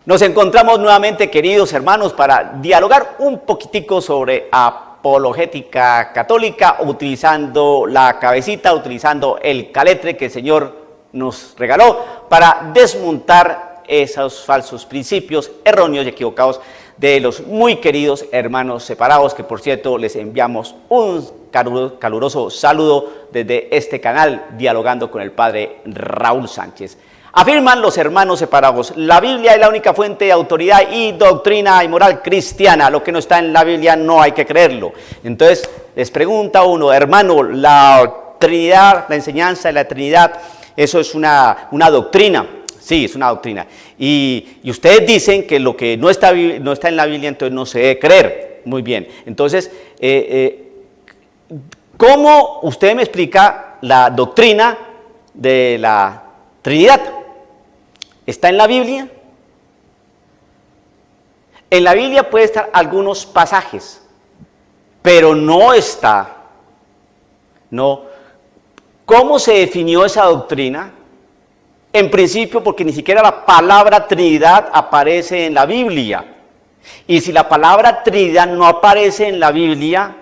Nos encontramos nuevamente, queridos hermanos, para dialogar un poquitico sobre apologética católica, utilizando la cabecita, utilizando el caletre que el Señor nos regaló para desmontar esos falsos principios erróneos y equivocados de los muy queridos hermanos separados, que por cierto les enviamos un caluroso saludo desde este canal, dialogando con el Padre Raúl Sánchez. Afirman los hermanos separados: la Biblia es la única fuente de autoridad y doctrina y moral cristiana. Lo que no está en la Biblia no hay que creerlo. Entonces les pregunta uno: hermano, la Trinidad, la enseñanza de la Trinidad, ¿eso es una doctrina? Sí, es una doctrina. Y ustedes dicen que lo que no está en la Biblia, entonces no se debe creer. Muy bien. Entonces, ¿cómo usted me explica la doctrina de la Trinidad? ¿Está en la Biblia? En la Biblia puede estar algunos pasajes, pero no está. No. ¿Cómo se definió esa doctrina? En principio, porque ni siquiera la palabra Trinidad aparece en la Biblia. Y si la palabra Trinidad no aparece en la Biblia,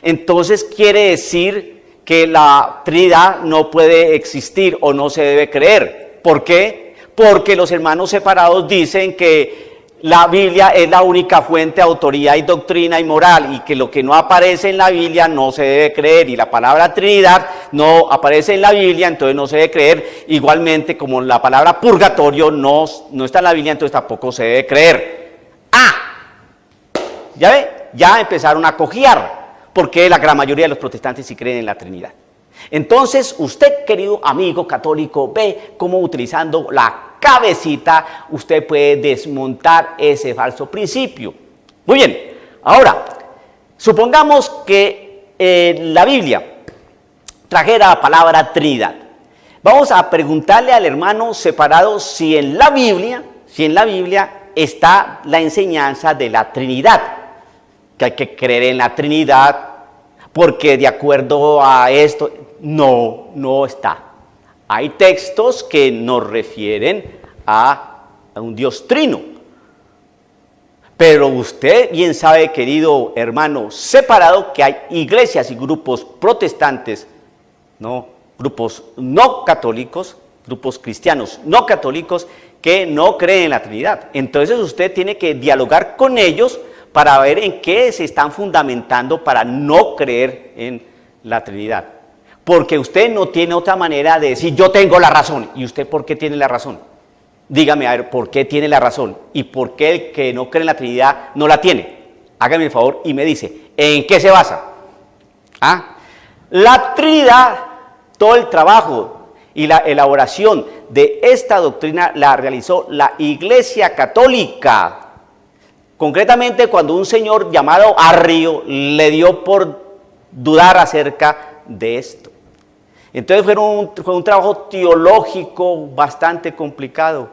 entonces quiere decir que la Trinidad no puede existir o no se debe creer. ¿Por qué? Porque los hermanos separados dicen que la Biblia es la única fuente de autoridad y doctrina y moral, y que lo que no aparece en la Biblia no se debe creer, y la palabra Trinidad no aparece en la Biblia, entonces no se debe creer. Igualmente, como la palabra purgatorio no está en la Biblia, entonces tampoco se debe creer. ¿Ya ve? Ya empezaron a cojear, porque la gran mayoría de los protestantes sí creen en la Trinidad. Entonces, usted, querido amigo católico, ve cómo utilizando la cabecita usted puede desmontar ese falso principio. Muy bien, ahora, supongamos que la Biblia trajera la palabra Trinidad. Vamos a preguntarle al hermano separado si en la Biblia está la enseñanza de la Trinidad, que hay que creer en la Trinidad, porque de acuerdo a esto, no está. Hay textos que nos refieren a un Dios trino. Pero usted bien sabe, querido hermano separado, que hay iglesias y grupos protestantes, grupos no católicos, grupos cristianos no católicos, que no creen en la Trinidad. Entonces usted tiene que dialogar con ellos para ver en qué se están fundamentando para no creer en la Trinidad. Porque usted no tiene otra manera de decir: yo tengo la razón. ¿Y usted por qué tiene la razón? Dígame, a ver, ¿por qué tiene la razón? ¿Y por qué el que no cree en la Trinidad no la tiene? Hágame el favor y me dice, ¿en qué se basa? La Trinidad, todo el trabajo y la elaboración de esta doctrina la realizó la Iglesia Católica. Concretamente, cuando un señor llamado Arrio le dio por dudar acerca de esto. Entonces fue un trabajo teológico bastante complicado,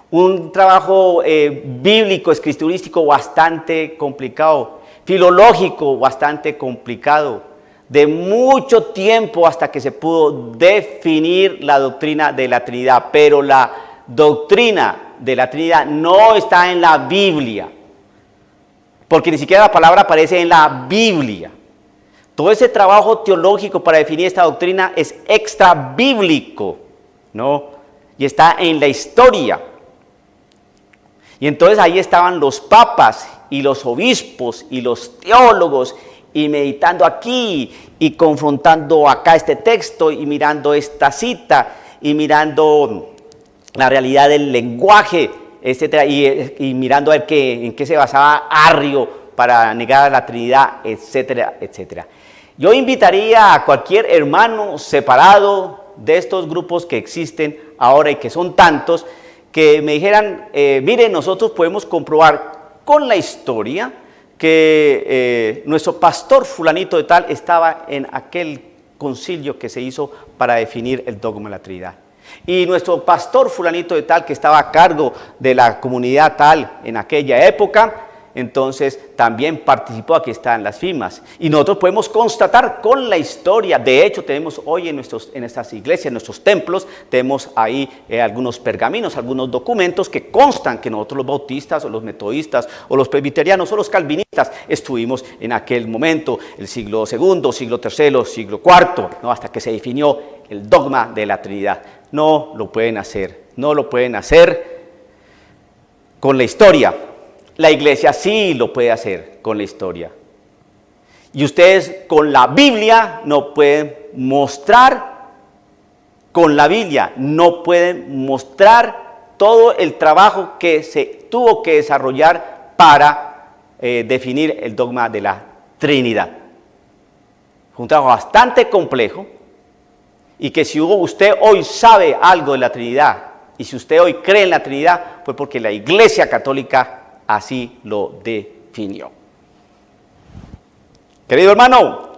un trabajo bíblico, escriturístico bastante complicado, filológico bastante complicado, de mucho tiempo hasta que se pudo definir la doctrina de la Trinidad. Pero la doctrina de la Trinidad no está en la Biblia, porque ni siquiera la palabra aparece en la Biblia. Todo ese trabajo teológico para definir esta doctrina es extra bíblico, y está en la historia. Y entonces ahí estaban los papas y los obispos y los teólogos, y meditando aquí y confrontando acá este texto y mirando esta cita y mirando la realidad del lenguaje, etcétera, y mirando a ver en qué se basaba Arrio para negar a la Trinidad, etcétera, etcétera. Yo invitaría a cualquier hermano separado de estos grupos que existen ahora y que son tantos, que me dijeran, miren, nosotros podemos comprobar con la historia que nuestro pastor fulanito de tal estaba en aquel concilio que se hizo para definir el dogma de la Trinidad. Y nuestro pastor fulanito de tal, que estaba a cargo de la comunidad tal en aquella época, entonces también participó, aquí están las firmas. Y nosotros podemos constatar con la historia, de hecho tenemos hoy en estas iglesias, en nuestros templos, tenemos ahí algunos pergaminos, algunos documentos que constan que nosotros los bautistas o los metodistas o los presbiterianos o los calvinistas estuvimos en aquel momento, el siglo II, siglo III, siglo IV, ¿no? Hasta que se definió el dogma de la Trinidad. No lo pueden hacer, no lo pueden hacer con la historia. La iglesia sí lo puede hacer con la historia. Y ustedes con la Biblia no pueden mostrar, con la Biblia no pueden mostrar todo el trabajo que se tuvo que desarrollar para definir el dogma de la Trinidad. Un trabajo bastante complejo y que si usted hoy sabe algo de la Trinidad y si usted hoy cree en la Trinidad fue porque la Iglesia Católica así lo definió. Querido hermano,